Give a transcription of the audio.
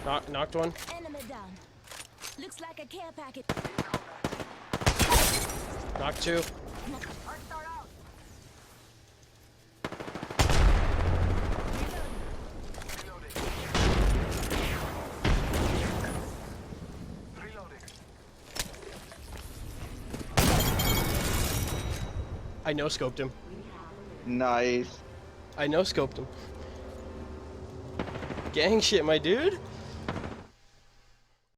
Knocked one. Enemy down. Looks like a care package. Knocked two. I no-scoped him. Nice. I no-scoped him. Gang shit, my dude.